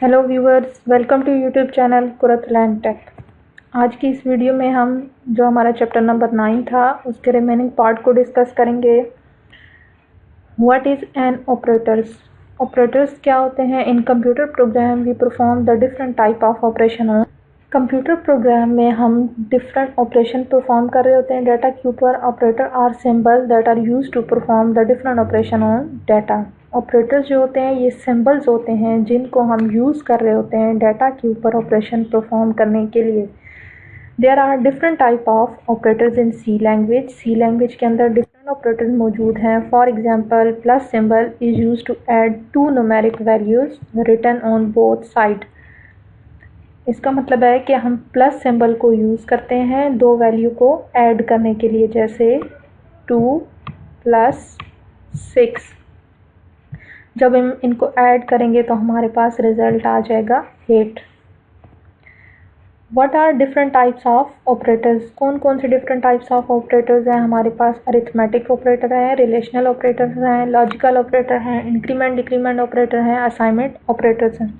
Hello viewers, welcome to YouTube channel कुरतलैंड tech. आज की इस वीडियो में हम जो हमारा चैप्टर नंबर 9 था उसके रिमेनिंग पार्ट को डिस्कस करेंगे। What is an operators? Operators क्या होते हैं? In computer program we perform the different type of operation on computer program में हम डिफरेंट ऑपरेशन परफॉर्म कर रहे होते हैं डाटा के ऊपर। Operator are symbol that are use to perform the different operation on data. Operators जो होते हैं ये सिंबल्स होते हैं जिनको हम यूज़ कर रहे होते हैं डाटा के ऊपर ऑपरेशन परफॉर्म करने के लिए। There are different type of operators in C language. C language के अंदर डिफरेंट ऑपरेटर्स मौजूद हैं। For example, plus symbol is use to add to numeric values written on both side. इसका मतलब है कि हम प्लस सिंबल को यूज़ करते हैं दो वैल्यू को ऐड करने के लिए, जैसे 2 + 6। जब हम इनको ऐड करेंगे तो हमारे पास रिजल्ट आ जाएगा 8। What are different types of operators? कौन कौन से डिफरेंट टाइप्स ऑफ ऑपरेटर्स हैं हमारे पास? अरिथमेटिक ऑपरेटर हैं, रिलेशनल ऑपरेटर्स हैं, लॉजिकल ऑपरेटर हैं, इंक्रीमेंट डिक्रीमेंट ऑपरेटर हैं, असाइनमेंट ऑपरेटर्स हैं।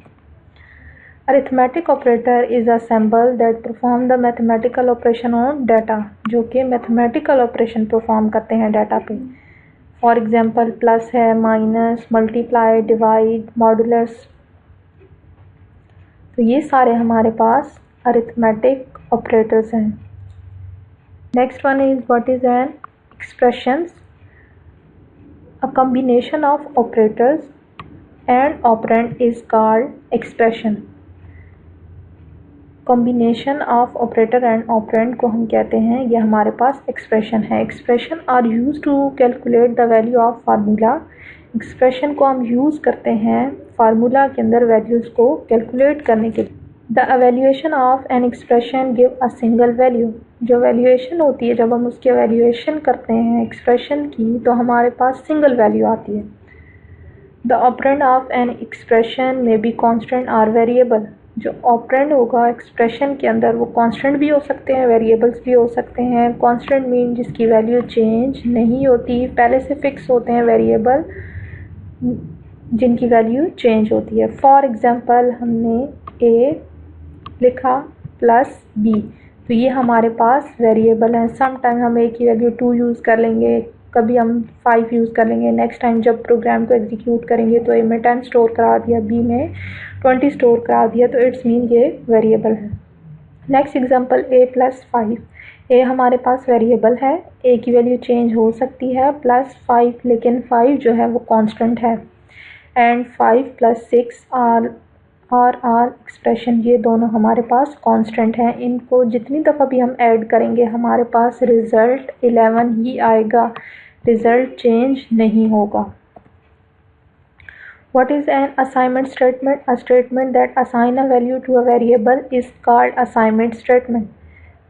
Arithmetic operator is a symbol that perform the mathematical operation on data, जो कि मैथमेटिकल ऑपरेशन परफॉर्म करते हैं डाटा पे। फॉर एग्जांपल, प्लस है, माइनस, मल्टीप्लाई, डिवाइड, मॉडुलस। तो ये सारे हमारे पास अरिथमेटिक ऑपरेटर्स हैं। Next one is what is an expressions? A combination of operators and operand is called expression. Combination of operator and operand को हम कहते हैं, ये हमारे पास एक्सप्रेशन है। Expression are use to calculate the value of formula. Expression को हम यूज़ करते हैं फार्मूला के अंदर वैल्यूज़ को कैलकुलेट करने के लिए। The evaluation of an expression give a single value. जो वैल्यूएशन होती है, जब हम उसकी एवेल्यूएशन करते हैं एक्सप्रेशन की, तो हमारे पास सिंगल वैल्यू आती है। The operand of an expression में बी कॉन्स्टेंट आर वेरिएबल। जो ऑपरेंड होगा एक्सप्रेशन के अंदर वो कांस्टेंट भी हो सकते हैं, वेरिएबल्स भी हो सकते हैं। कांस्टेंट मीन जिसकी वैल्यू चेंज नहीं होती, पहले से फिक्स होते हैं वेरिएबल जिनकी वैल्यू चेंज होती है। फॉर एग्जांपल, हमने a लिखा प्लस b, तो ये हमारे पास वेरिएबल हैं। सम टाइम हम a की वैल्यू 2 यूज़ कर लेंगे, कभी हम 5 यूज़ कर लेंगे। नेक्स्ट टाइम जब प्रोग्राम को एग्जीक्यूट करेंगे तो a में 10 स्टोर करा दिया, b में 20 स्टोर करा दिया, तो इट्स मीन ये वेरिएबल है। Next example, a + 5। a हमारे पास वेरिएबल है, a की वैल्यू चेंज हो सकती है, +5, लेकिन 5 जो है वो कांस्टेंट है। एंड 5 + 6 आर एक्सप्रेशन, ये दोनों हमारे पास कांस्टेंट हैं। इनको जितनी दफ़ा भी हम ऐड करेंगे हमारे पास रिज़ल्ट 11 ही आएगा, रिज़ल्ट चेंज नहीं होगा। What is an assignment statement? A statement that assign a value to a variable is called assignment statement.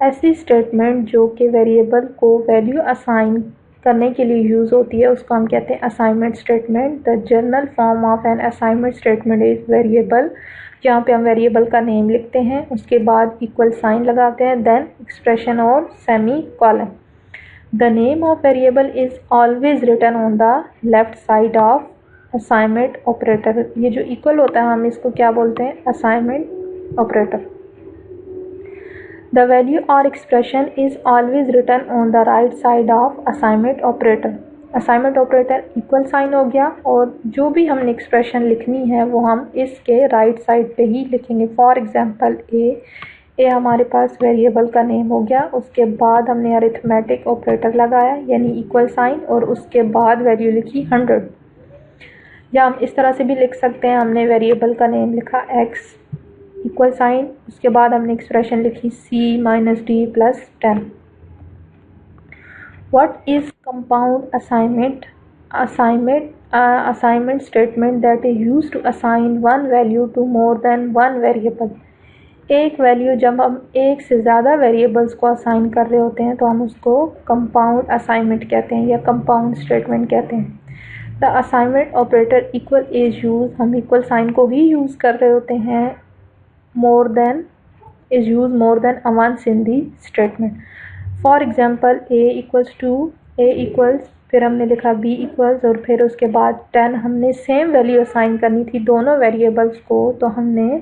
ऐसी स्टेटमेंट जो कि वेरिएबल को वैल्यू असाइन करने के लिए यूज़ होती है उसको हम कहते हैं assignment statement. The general form of an assignment statement is variable, जहाँ पे हम वेरिएबल का नेम लिखते हैं, उसके बाद इक्वल साइन लगाते हैं, देन एक्सप्रेशन और semicolon. The name of variable is always written on the left side of assignment operator. ये जो इक्वल होता है हम इसको क्या बोलते हैं? Assignment operator. द वैल्यू और expression is always written on the right side of assignment operator. Assignment operator equal sign हो गया, और जो भी हमने एक्सप्रेशन लिखनी है वो हम इसके राइट साइड पे ही लिखेंगे। फॉर एग्जांपल, ए हमारे पास वेरिएबल का नेम हो गया, उसके बाद हमने अरिथमेटिक ऑपरेटर लगाया यानी इक्वल साइन, और उसके बाद वैल्यू लिखी 100। या हम इस तरह से भी लिख सकते हैं, हमने वेरिएबल का नेम लिखा x इक्वल साइन, उसके बाद हमने एक्सप्रेशन लिखी c - d + 10। What is compound assignment? Assignment statement that is use to assign one value to more than one variable. एक वैल्यू जब हम एक से ज़्यादा वेरिएबल्स को असाइन कर रहे होते हैं तो हम उसको कंपाउंड असाइनमेंट कहते हैं या कंपाउंड स्टेटमेंट कहते हैं। The assignment operator equal is use, हम इक्वल साइन को ही यूज़ कर रहे होते हैं। More than is use more than a once in the statement. For example, a = फिर हमने लिखा b इक्वल्स और फिर उसके बाद 10 हमने सेम वैल्यू असाइन करनी थी दोनों वेरिएबल्स को, तो हमने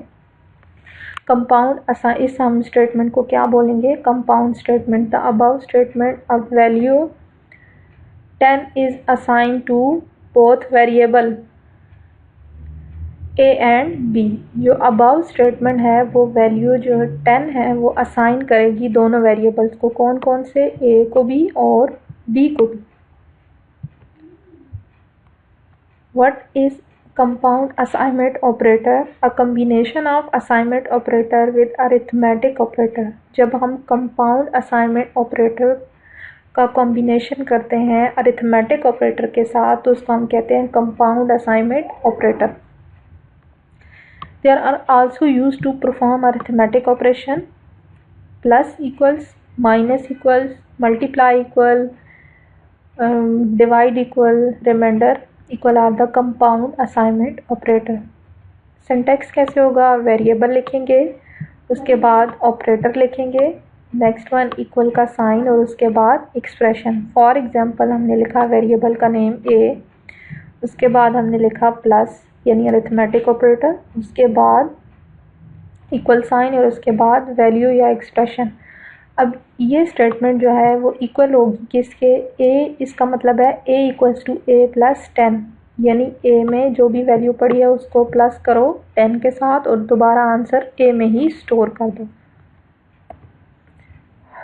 कंपाउंड इस हम स्टेटमेंट को क्या बोलेंगे, compound statement. The above statement of value 10 is assign to both variable a and b। जो अबव स्टेटमेंट है वो वैल्यू जो 10 है वो असाइन करेगी दोनों वेरिएबल्स को, कौन कौन से, a को भी और b को भी। What is compound assignment operator? A combination of assignment operator with arithmetic operator। जब हम compound assignment operator का combination करते हैं arithmetic operator के साथ तो उसको हम कहते हैं compound assignment operator। There are also used to perform arithmetic operation, plus equals, minus equals, multiply equal, divide equal, remainder equal are the compound assignment operator. Syntax कैसे होगा, वेरिएबल लिखेंगे, उसके बाद ऑपरेटर लिखेंगे, नेक्स्ट वन इक्वल का sign और उसके बाद एक्सप्रेशन। फॉर एग्जांपल हमने लिखा वेरिएबल का नेम a, उसके बाद हमने लिखा प्लस यानी अरिथमेटिक ऑपरेटर, उसके बाद इक्वल साइन और उसके बाद वैल्यू या एक्सप्रेशन। अब ये स्टेटमेंट जो है वो इक्वल होगी किसके, a, इसका मतलब है a equals to a plus 10, यानी a में जो भी वैल्यू पड़ी है उसको प्लस करो 10 के साथ और दोबारा आंसर a में ही स्टोर कर दो।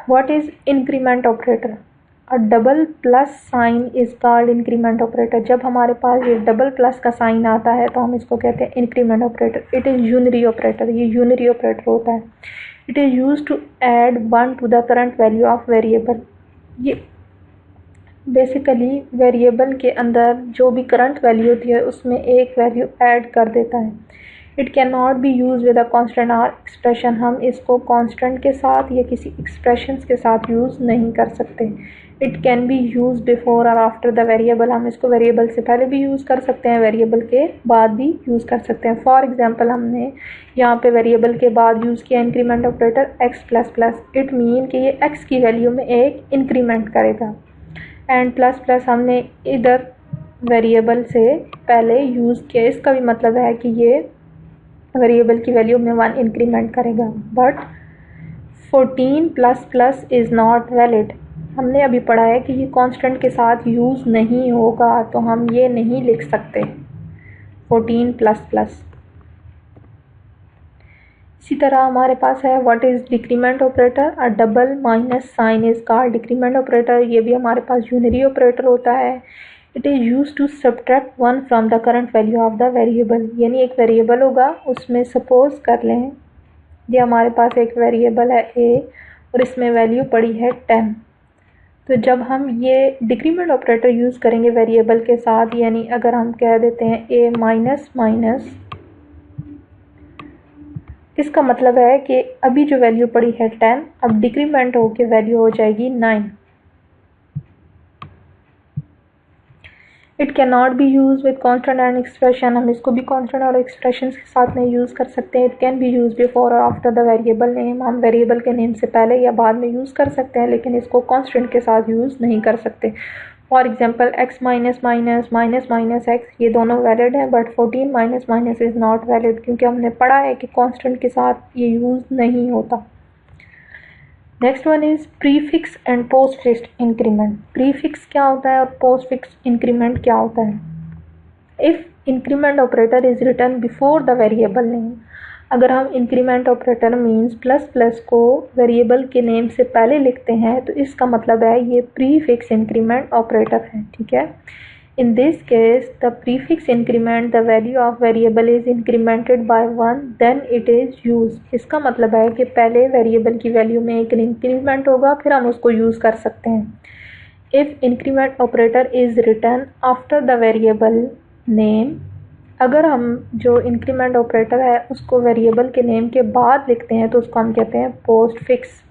What is increment operator? A double plus sign is called increment operator. जब हमारे पास ये डबल प्लस का साइन आता है तो हम इसको कहते हैं increment operator. It is unary operator, ये यूनरी ऑपरेटर होता है। It is used to add 1 to the current value of variable। ये बेसिकली वेरिएबल के अंदर जो भी करंट वैल्यू होती है उसमें एक वैल्यू ऐड कर देता है। It can not be use with a constant और एक्सप्रेशन। हम इसको कांस्टेंट के साथ या किसी एक्सप्रेशंस के साथ यूज़ नहीं कर सकते। It can be use before और आफ्टर द वेरिएबल। हम इसको वेरिएबल से पहले भी यूज़ कर सकते हैं, वेरिएबल के बाद भी यूज़ कर सकते हैं। फॉर एग्जांपल हमने यहाँ पे वेरिएबल के बाद यूज़ किया increment operator x plus plus. It mean कि ये x की वैल्यू में एक इंक्रीमेंट करेगा, एंड प्लस प्लस हमने इधर वेरिएबल से पहले यूज़ किया। इसका भी मतलब है कि ये वेरिएबल की वैल्यू में 1 इंक्रीमेंट करेगा। But 14 plus plus is not valid. हमने अभी पढ़ा है कि ये कांस्टेंट के साथ यूज़ नहीं होगा, तो हम ये नहीं लिख सकते 14 प्लस प्लस। इसी तरह हमारे पास है what is decrement operator? A double minus sign is called decrement operator. ये भी हमारे पास यूनरी ऑपरेटर होता है। It is use to subtract 1 from the current value of the variable. यानी एक वेरिएबल होगा, उसमें सपोज कर लें ये हमारे पास एक वेरिएबल है a और इसमें वैल्यू पड़ी है 10। तो जब हम ये डिक्रीमेंट ऑपरेटर यूज़ करेंगे वेरिएबल के साथ, यानी अगर हम कह देते हैं a माइनस माइनस, इसका मतलब है कि अभी जो वैल्यू पड़ी है 10 अब डिक्रीमेंट होकर वैल्यू हो जाएगी 9। It can not be use with constant and expression. हम इसको भी कॉन्स्टेंट और एक्सप्रेशन के साथ में यूज़ कर सकते हैं। It can be use before और आफ्टर द वेरिएबल नेम। हम वेरिएबल के नेम से पहले या बाद में यूज़ कर सकते हैं, लेकिन इसको कॉन्स्टेंट के साथ यूज़ नहीं कर सकते। For example x minus minus minus minus x, ये दोनों वैलिड हैं, but 14 minus minus is not valid, क्योंकि हमने पढ़ा है कि कांस्टेंट के साथ ये यूज़ नहीं होता। Next one is prefix and postfix increment. Prefix क्या होता है और पोस्टफिक्स इंक्रीमेंट क्या होता है? If increment operator is written before the variable name. अगर हम increment operator means plus plus को वेरिएबल के नेम से पहले लिखते हैं तो इसका मतलब है ये प्रीफिक्स इंक्रीमेंट ऑपरेटर है, ठीक है। In this case the prefix increment the value of variable is incremented by 1 then it is use. इसका मतलब है कि पहले वेरिएबल की वैल्यू में एक इंक्रीमेंट होगा, फिर हम उसको यूज़ कर सकते हैं। If increment operator is written after the variable name, अगर हम जो इंक्रीमेंट ऑपरेटर है उसको वेरिएबल के नेम के बाद लिखते हैं तो उसको हम कहते हैं पोस्टफिक्स।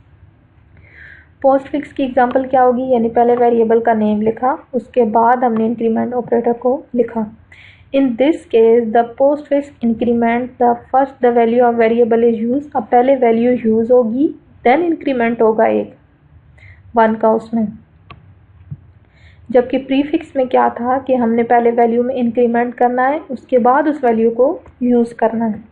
पोस्टफिक्स की एग्जांपल क्या होगी? यानी पहले वेरिएबल का नेम लिखा, उसके बाद हमने इंक्रीमेंट ऑपरेटर को लिखा। इन this case the postfix increment the first the value of variable is use. अब पहले वैल्यू यूज होगी देन इंक्रीमेंट होगा एक 1 का उसमें। जबकि प्रीफिक्स में क्या था कि हमने पहले वैल्यू में इंक्रीमेंट करना है, उसके बाद उस वैल्यू को यूज़ करना है।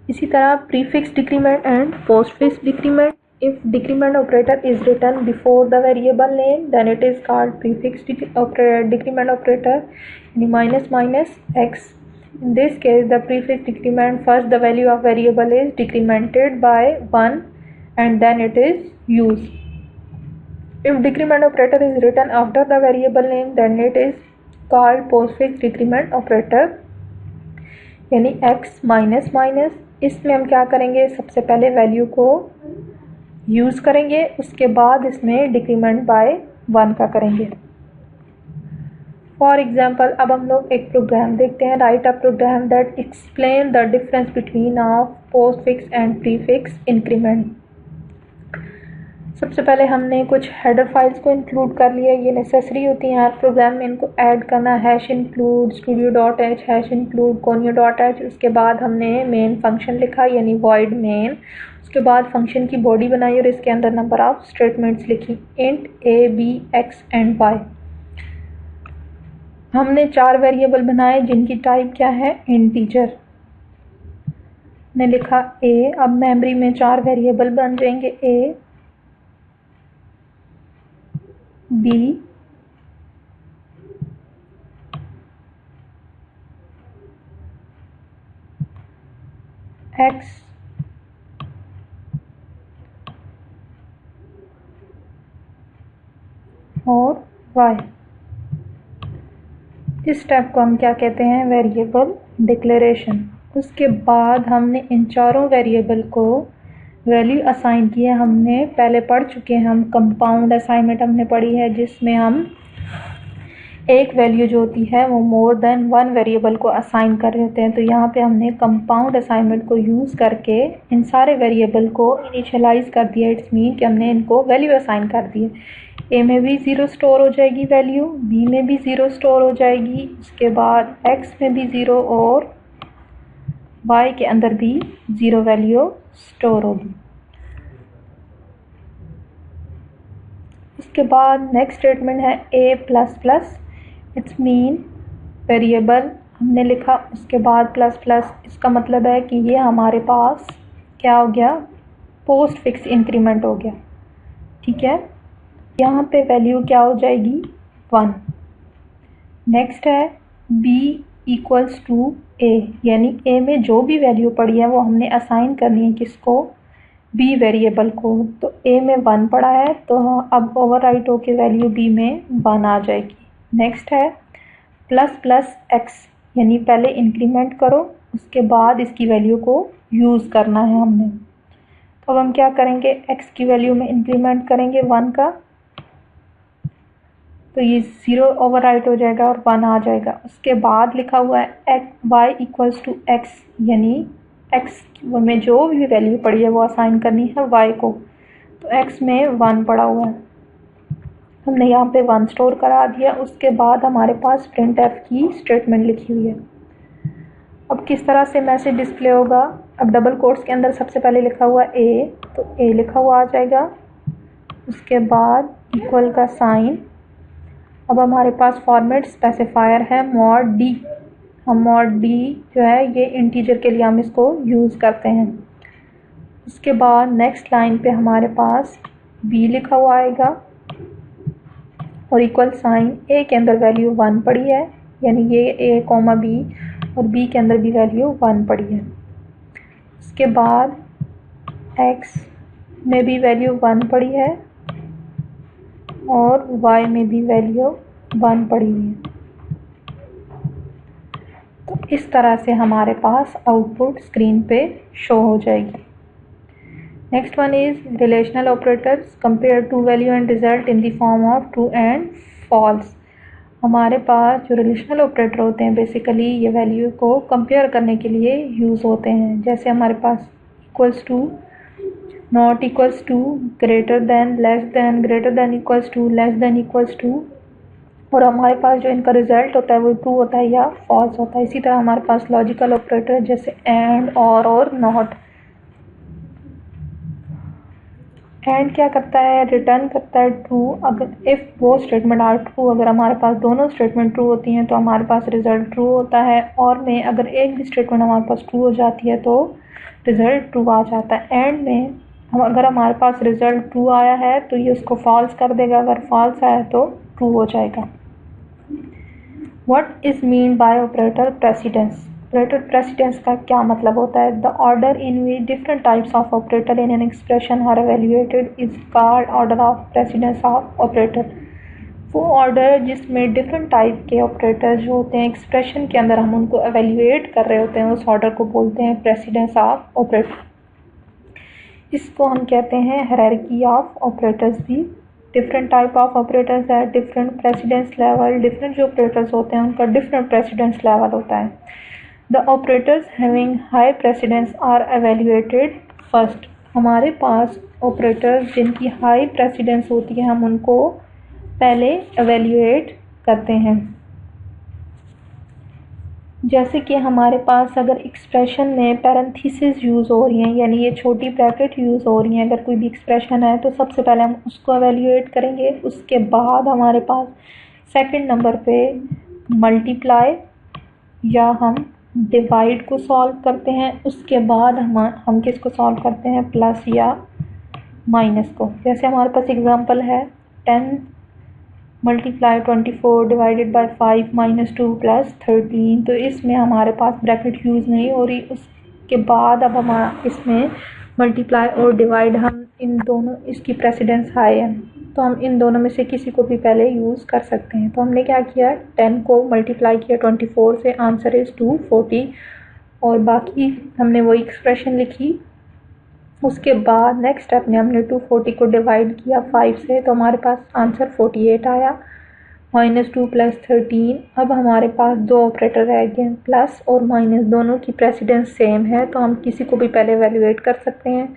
इसी तरह prefix decrement and postfix decrement. If decrement operator is written before the variable name then it is called prefix decrement operator, यानी minus minus x. In this case, the prefix decrement, first the value of variable is decremented by 1 and then it is used. If decrement operator is written after the variable name, then it is called postfix decrement operator, यानी x minus minus. इसमें हम क्या करेंगे, सबसे पहले value को use करेंगे, उसके बाद इसमें डिक्रीमेंट बाय 1 का करेंगे। फॉर एग्जाम्पल, अब हम लोग एक प्रोग्राम देखते हैं। Write a program that explain the difference between of postfix and prefix increment. सबसे पहले हमने कुछ हेडर फाइल्स को इंक्लूड कर लिया, ये नेसेसरी होती हैं हर प्रोग्राम में, इनको ऐड करना। Hash include studio.h, hash include conio.h। उसके बाद हमने मेन फंक्शन लिखा, यानी void मेन। उसके बाद फंक्शन की बॉडी बनाई और इसके अंदर नंबर ऑफ स्टेटमेंट्स लिखी, int a, b, x and y। हमने 4 वेरिएबल बनाए जिनकी टाइप क्या है, इंटीजर। ने लिखा a, अब मेमोरी में 4 वेरिएबल बन जाएंगे, a, b, x और y। इस स्टेप को हम क्या कहते हैं, वेरिएबल डिक्लेरेशन। उसके बाद हमने इन चारों वेरिएबल को वैल्यू असाइन की है। हमने पहले पढ़ चुके हैं, हम कंपाउंड असाइनमेंट हमने पढ़ी है, जिसमें हम एक वैल्यू जो होती है वो मोर देन 1 वेरिएबल को असाइन कर रहे होते हैं। तो यहाँ पे हमने कंपाउंड असाइनमेंट को यूज़ करके इन सारे वेरिएबल को इनिशियलाइज कर दिया। इट्स मीन कि हमने इनको वैल्यू असाइन कर दी है। ए में भी 0 स्टोर हो जाएगी वैल्यू, बी में भी 0 स्टोर हो जाएगी, उसके बाद एक्स में भी 0 और वाई के अंदर भी 0 वैल्यू स्टोर होगी। उसके बाद नेक्स्ट स्टेटमेंट है a plus plus. It's mean variable हमने लिखा, उसके बाद प्लस प्लस। इसका मतलब है कि ये हमारे पास क्या हो गया, पोस्ट फिक्स इंक्रीमेंट हो गया। ठीक है, यहाँ पे वैल्यू क्या हो जाएगी, 1। नेक्स्ट है b इक्वल्स टू a, यानी a में जो भी वैल्यू पड़ी है वो हमने असाइन करनी है किसको, b वेरिएबल को। तो a में 1 पड़ा है तो अब ओवरराइट होके वैल्यू b में 1 आ जाएगी। नेक्स्ट है प्लस प्लस x, यानी पहले इंक्रीमेंट करो उसके बाद इसकी वैल्यू को यूज़ करना है हमने। तो अब हम क्या करेंगे, x की वैल्यू में इंक्रीमेंट करेंगे 1 का, तो ये 0 ओवरराइट हो जाएगा और 1 आ जाएगा। उसके बाद लिखा हुआ है y इक्वल्स टू x, यानी x में जो भी वैल्यू पड़ी है वो असाइन करनी है y को। तो x में 1 पड़ा हुआ है, हमने यहाँ पे 1 स्टोर करा दिया। उसके बाद हमारे पास printf की स्टेटमेंट लिखी हुई है। अब किस तरह से मैसेज डिस्प्ले होगा, अब डबल कोट्स के अंदर सबसे पहले लिखा हुआ a, तो a लिखा हुआ आ जाएगा। उसके बाद इक्वल का साइन। अब हमारे पास फॉर्मेट स्पेसिफायर है mod d। हम mod d जो है ये इंटीजर के लिए हम इसको यूज़ करते हैं। उसके बाद नेक्स्ट लाइन पे हमारे पास b लिखा हुआ आएगा और इक्वल साइन। a के अंदर वैल्यू 1 पड़ी है, यानी ये a कॉमा b, और b के अंदर भी वैल्यू 1 पड़ी है। उसके बाद x में भी वैल्यू 1 पड़ी है और y में भी वैल्यू 1 पड़ी हुई है। तो इस तरह से हमारे पास आउटपुट स्क्रीन पे शो हो जाएगी। Next one is relational operators compare to value and result in the form of true and false. हमारे पास जो रिलेशनल ऑपरेटर होते हैं बेसिकली ये वैल्यू को कंपेयर करने के लिए यूज़ होते हैं। जैसे हमारे पास equals to, not equals to, greater than, less than, greater than equals to, less than equals to, और हमारे पास जो इनका रिजल्ट होता है वो ट्रू होता है या फॉल्स होता है। इसी तरह हमारे पास लॉजिकल ऑपरेटर जैसे एंड, और नॉट। एंड क्या करता है, रिटर्न करता है ट्रू। अगर इफ़ वो स्टेटमेंट आर ट्रू, अगर हमारे पास दोनों स्टेटमेंट ट्रू होती हैं तो हमारे पास रिजल्ट ट्रू होता है, और में अगर एक भी स्टेटमेंट हमारे पास ट्रू हो जाती है तो रिजल्ट ट्रू आ जाता है। एंड में अगर हमारे पास रिजल्ट ट्रू आया है तो ये उसको फॉल्स कर देगा, अगर फॉल्स आया तो ट्रू हो जाएगा। What is mean by operator precedence? Operator precedence का क्या मतलब होता है? The order in which different types of operator in an expression are evaluated is called order of precedence of operator. वो ऑर्डर जिसमें डिफरेंट टाइप के operator जो होते हैं एक्सप्रेशन के अंदर हम उनको एवेल्युएट कर रहे होते हैं, उस ऑर्डर को बोलते हैं प्रेसिडेंस ऑफ ऑपरेटर। इसको हम कहते हैं हायरार्की ऑफ ऑपरेटर्स भी। डिफरेंट टाइप ऑफ ऑपरेटर्स है, डिफरेंट प्रेसिडेंस लेवल, डिफरेंट जो ऑपरेटर्स होते हैं उनका डिफरेंट प्रेसिडेंस लेवल होता है। The operators having high precedence are evaluated first. हमारे पास ऑपरेटर्स जिनकी हाई प्रेसिडेंस होती है हम उनको पहले एवेल्युएट करते हैं। जैसे कि हमारे पास अगर एक्सप्रेशन में पैरेंथेसिस यूज़ हो रही हैं, यानी ये छोटी ब्रैकेट यूज़ हो रही हैं, अगर कोई भी एक्सप्रेशन है तो सबसे पहले हम उसको एवेल्युएट करेंगे। उसके बाद हमारे पास सेकंड नंबर पे मल्टीप्लाई या हम डिवाइड को सॉल्व करते हैं। उसके बाद हम किसको सॉल्व करते हैं, प्लस या माइनस को। जैसे हमारे पास एग्जांपल है 10 multiply 24 divided by 5 minus 2 plus 13। तो इसमें हमारे पास ब्रैकेट यूज़ नहीं हो रही। उसके बाद अब हमारा इसमें मल्टीप्लाई और डिवाइड हम इन दोनों, इसकी प्रेसिडेंस हाई है तो हम इन दोनों में से किसी को भी पहले यूज़ कर सकते हैं। तो हमने क्या किया, 10 को मल्टीप्लाई किया 24 से, आंसर इज़ 240, और बाकी हमने वही एक्सप्रेशन लिखी। उसके बाद नेक्स्ट स्टेप में हमने 240 को डिवाइड किया 5 से, तो हमारे पास आंसर 48 आया। -2 प्लस 13। अब हमारे पास दो ऑपरेटर रह गए, प्लस और माइनस, दोनों की प्रेसिडेंस सेम है तो हम किसी को भी पहले एवेल्युएट कर सकते हैं।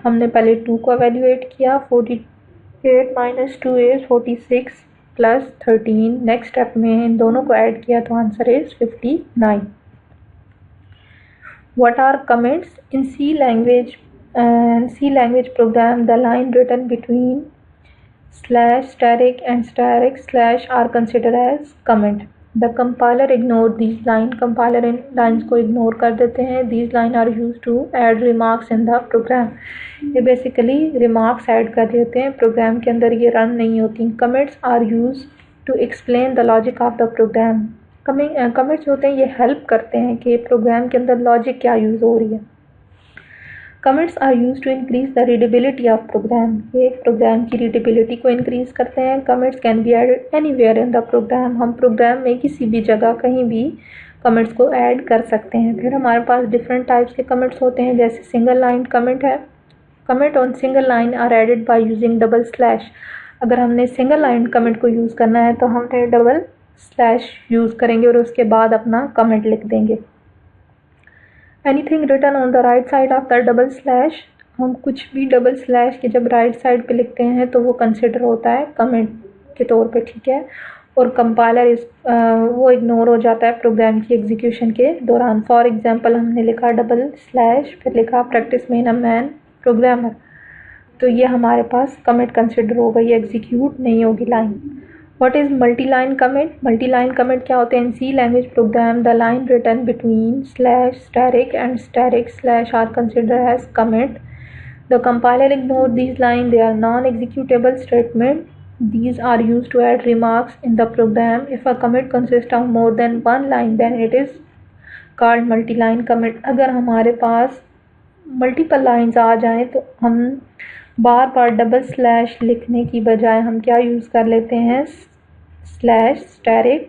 हमने पहले 2 को एवेल्युएट किया, 48 minus 2 is 46 plus 13। Next step में इन दोनों को ऐड किया तो answer is 59। What are comments? In C language program, the line written between /static and */ are considered as comment. The compiler ignore these lines. Compiler in lines को ignore कर देते हैं. These lines are used to add remarks in the program. ये basically remarks add कर देते हैं program के अंदर, ये run नहीं होती. Comments are used to explain the logic of the program. Comments होते हैं ये हेल्प करते हैं कि प्रोग्राम के अंदर लॉजिक क्या यूज़ हो रही है। Comments are use to increase the readability of program. ये प्रोग्राम की रीडेबिलिटी को इंक्रीज करते हैं। Comments can be added anywhere in the program. हम प्रोग्राम में किसी भी जगह कहीं भी कमेंट्स को ऐड कर सकते हैं। फिर हमारे पास डिफरेंट टाइप्स के कमेंट्स होते हैं, जैसे सिंगल लाइन कमेंट है। Comment on single line are added by using double slash. अगर हमने सिंगल लाइन कमेंट को यूज़ करना है तो हमने डबल स्लैश यूज़ करेंगे और उसके बाद अपना कमेंट लिख देंगे। Anything written on the right side of the double slash, हम कुछ भी डबल स्लैश के जब राइट साइड पे लिखते हैं तो वो कंसिडर होता है कमेंट के तौर पे, ठीक है। और कंपाइलर वो इग्नोर हो जाता है प्रोग्राम की एग्जीक्यूशन के दौरान। फॉर एग्जांपल हमने लिखा डबल स्लैश, फिर लिखा practice main a man programmer, तो ये हमारे पास कमेंट कंसिडर होगा, ये एग्जीक्यूट नहीं होगी line. What is multi-line comment? Multi-line comment क्या होते हैं? In C language program, the line written between /static and */ are considered as comment. The compiler ignores these lines. They are non-executable statement. These are used to add remarks in the program. If a commit consists of more than one line, then it is called multi-line comment. अगर हमारे पास multiple lines आ जाएं तो हम बार बार double slash लिखने की बजाय हम क्या यूज़ कर लेते हैं, /static।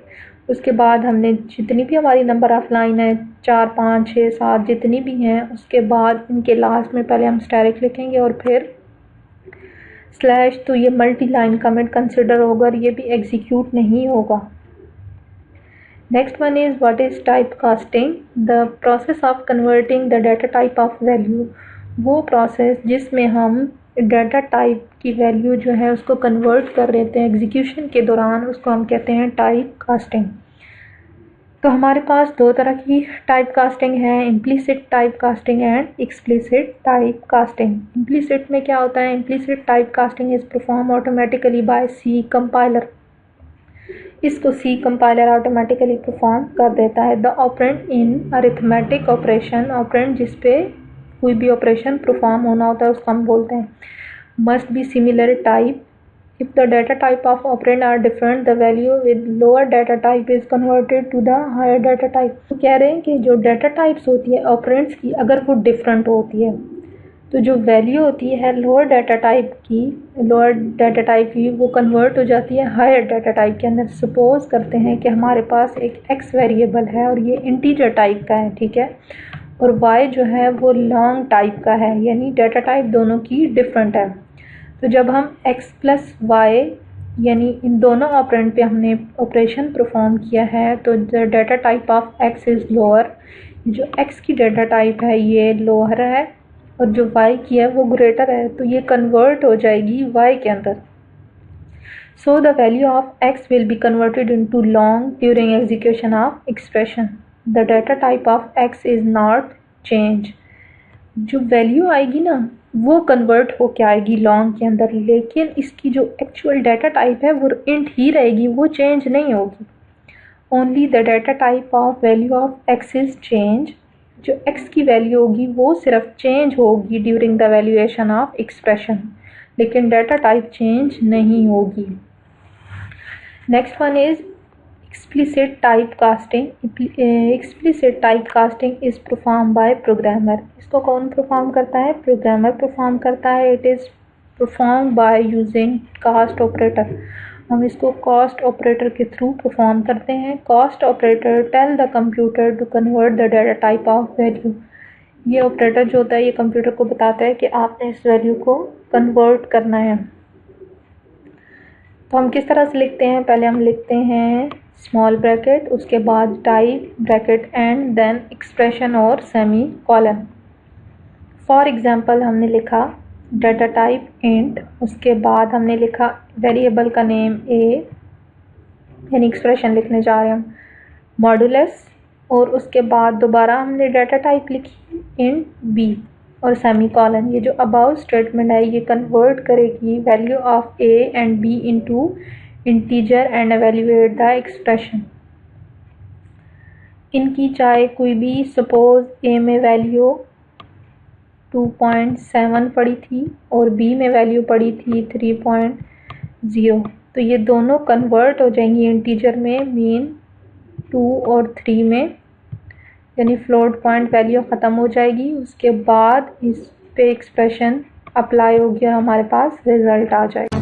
उसके बाद हमने जितनी भी हमारी नंबर ऑफ लाइन है 4 5 6 7 जितनी भी हैं, उसके बाद इनके लास्ट में पहले हम स्टैरिक लिखेंगे और फिर स्लैश, तो ये मल्टी लाइन कमेंट कंसिडर होगा और ये भी एग्जीक्यूट नहीं होगा। Next one is what is type casting? The process of converting the data type of value. वो प्रोसेस जिसमें हम डाटा टाइप की वैल्यू जो है उसको कन्वर्ट कर देते हैं एग्जीक्यूशन के दौरान, उसको हम कहते हैं टाइप कास्टिंग। तो हमारे पास दो तरह की टाइप कास्टिंग है, implicit type casting and explicit type casting. Implicit में क्या होता है? Implicit type casting is perform automatically by C compiler. इसको सी कंपाइलर ऑटोमेटिकली परफॉर्म कर देता है। The operand in arithmetic operation, operand जिस पे कोई भी ऑपरेशन परफॉर्म होना होता है उसको हम बोलते हैं, must be similar type. If the data type of operand are different, the value with lower data type is converted to the higher data type। तो कह रहे हैं कि जो data types होती है ऑपरेंड्स की, अगर वो different होती है तो जो वैल्यू होती है लोअर डाटा टाइप की वो कन्वर्ट हो जाती है हायर डाटा टाइप के अंदर। सपोज करते हैं कि हमारे पास एक x वेरिएबल है और ये इंटीजर टाइप का है, ठीक है, और y जो है वो लॉन्ग टाइप का है, यानी डाटा टाइप दोनों की डिफरेंट है। तो जब हम x प्लस वाई यानी इन दोनों ऑपरेंड पे हमने ऑपरेशन परफॉर्म किया है तो the data type of x is lower, जो x की डाटा टाइप है ये लोअर है और जो y की है वो ग्रेटर है, तो ये कन्वर्ट हो जाएगी y के अंदर। So the value of x will be converted into long during execution of expression. The data type of x is not change. जो वैल्यू आएगी ना वो कन्वर्ट होके आएगी लॉन्ग के अंदर, लेकिन इसकी जो एक्चुअल डाटा टाइप है वो इंट ही रहेगी, वो चेंज नहीं होगी। Only the data type of value of x is change. जो x की वैल्यू होगी वो सिर्फ चेंज होगी during the valuation of expression, लेकिन डाटा टाइप चेंज नहीं होगी। Next one is explicit typecasting। explicit typecasting is performed by programmer। इसको कौन परफॉर्म करता है? प्रोग्रामर परफॉर्म करता है। It is perform by using cast operator. हम इसको कास्ट ऑपरेटर के थ्रू परफॉर्म करते हैं। Cast operator tell the computer to convert the data type of value. ये ऑपरेटर जो होता है ये कंप्यूटर को बताता है कि आपने इस वैल्यू को कन्वर्ट करना है। तो हम किस तरह से लिखते हैं? पहले हम लिखते हैं स्मॉल ब्रैकेट, उसके बाद type bracket and then expression और सेमी कॉलन। फॉर एग्जांपल हमने लिखा डाटा टाइप इंट, उसके बाद हमने लिखा वेरिएबल का नेम a, यानी एक्सप्रेशन लिखने जा रहे हैं हम, मॉडुलस, और उसके बाद दोबारा हमने डाटा टाइप लिखी इंट b और सेमी कॉलन। ये जो अबाउट स्टेटमेंट है ये कन्वर्ट करेगी value of a and b into integer and evaluate the expression. इनकी चाहे कोई भी, सपोज a में वैल्यू 2.7 पड़ी थी और b में वैल्यू पड़ी थी 3.0, तो ये दोनों कन्वर्ट हो जाएंगी इंटीजर में मीन 2 और 3 में, यानी फ्लोट पॉइंट वैल्यू ख़त्म हो जाएगी। उसके बाद इस पे एक्सप्रेशन अप्लाई होगी और हमारे पास रिजल्ट आ जाएगा।